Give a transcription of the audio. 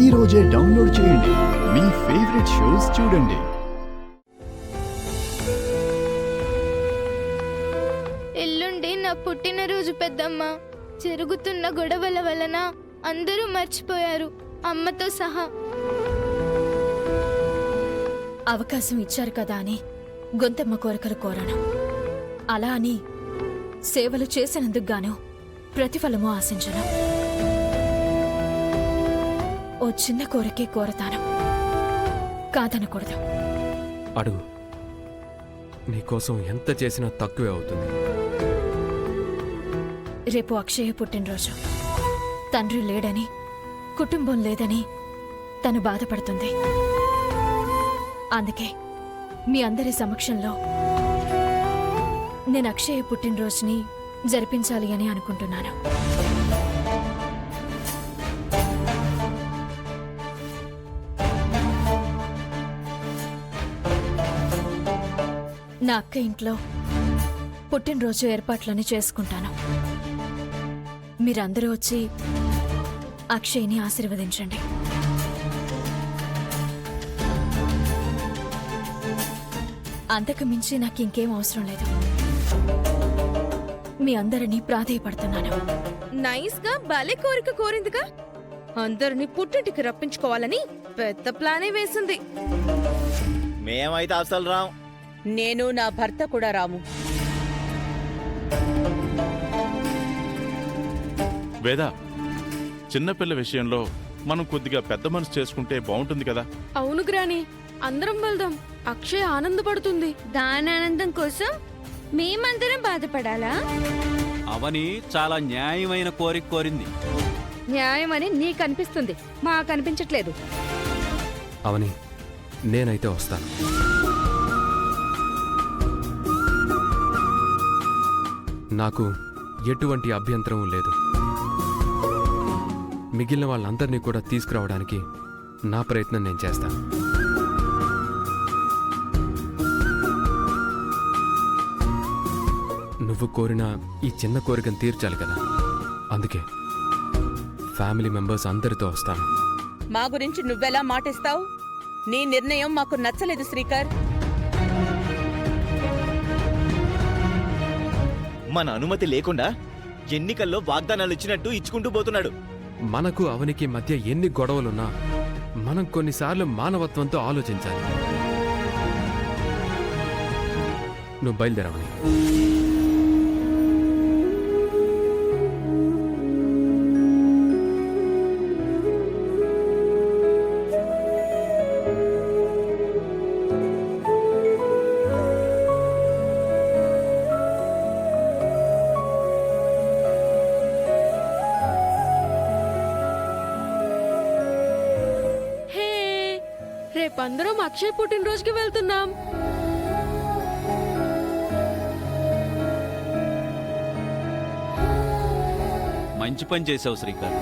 ఈ రోజే డౌన్లోడ్ చేయండి. మీ ఫేవరెట్ షోస్ చూడండి. ఎల్లుండి నా పుట్టినరోజు పెద్దమ్మ. జరుగుతున్న గొడవల వలన అందరూ మర్చిపోయారు, అమ్మతో సహా. అవకాశం ఇచ్చారు కదా అని గొంతమ్మ కోరికలు కోరను. అలా అని సేవలు చేసినందుకు గాను ప్రతిఫలము ఆశించను. ఓ చిన్న కోరికే కోరతాను, కాదనకూడదు. అడుగు. నీకోసం ఎంత చేసినా తక్కువే అవుతుంది. రేపు అక్షయ పుట్టినరోజు. తండ్రి లేడని, కుటుంబం లేదని తను బాధపడుతుంది. అందుకే మీ అందరి సమక్షంలో నేను అక్షయ పుట్టినరోజుని జరిపించాలి అని అనుకుంటున్నాను. నా అక్క ఇంట్లో పుట్టినరోజు ఏర్పాట్లని చేసుకుంటాను. మీరందరూ వచ్చి అక్షయ్ని ఆశీర్వదించండి. అంతకు మించి నాకు ఇంకేం అవసరం లేదు. మీ అందరినీ ప్రాధేయపడుతున్నాను. నైస్ గా భలే కోరిక కోరిందిగా. అందరినీ పుట్టింటికి రప్పించుకోవాలని పెద్ద ప్లానే వేసింది. మేమైతే అసలు రాం. నేను నా భర్త కూడా రాము. వేదా, చిన్నపిల్ల విషయంలో మనం కొద్దిగా పెద్ద మనసు చేసుకుంటే బాగుంటుంది కదా. అవును గ్రాని, అందరం వెళ్దాం. అక్షయ్ ఆనందపడుతుంది. దాని ఆనందం కోసం మేమందరం బాధపడాలా? అవని చాలా న్యాయమైన కోరిక కోరింది. న్యాయమని నీకు అనిపిస్తుంది, మాకు అనిపించట్లేదు. అవని, నేనైతే వస్తాను. నాకు ఎటువంటి అభ్యంతరం లేదు. మిగిలిన వాళ్ళందరినీ కూడా తీసుకురావడానికి నా ప్రయత్నం నేను చేస్తాను. నువ్వు కోరిన ఈ చిన్న కోరికను తీర్చాలి కదా, అందుకే ఫ్యామిలీ మెంబర్స్ అందరితో వస్తాను. మా గురించి నువ్వెలా మాటిస్తావు? నీ నిర్ణయం మాకు నచ్చలేదు శ్రీకర్. మన అనుమతి లేకుండా ఎన్నికల్లో వాగ్దానాలు ఇచ్చినట్టు ఇచ్చుకుంటూ పోతున్నాడు. మనకు అవనికి మధ్య ఎన్ని గొడవలున్నా మనం కొన్నిసార్లు మానవత్వంతో ఆలోచించాలి. నువ్వు బయలుదేరవని. రేపందరం అక్షయ్ పుట్టినరోజుకి వెళ్తున్నాం. మంచి పని చేసావు శ్రీకర్.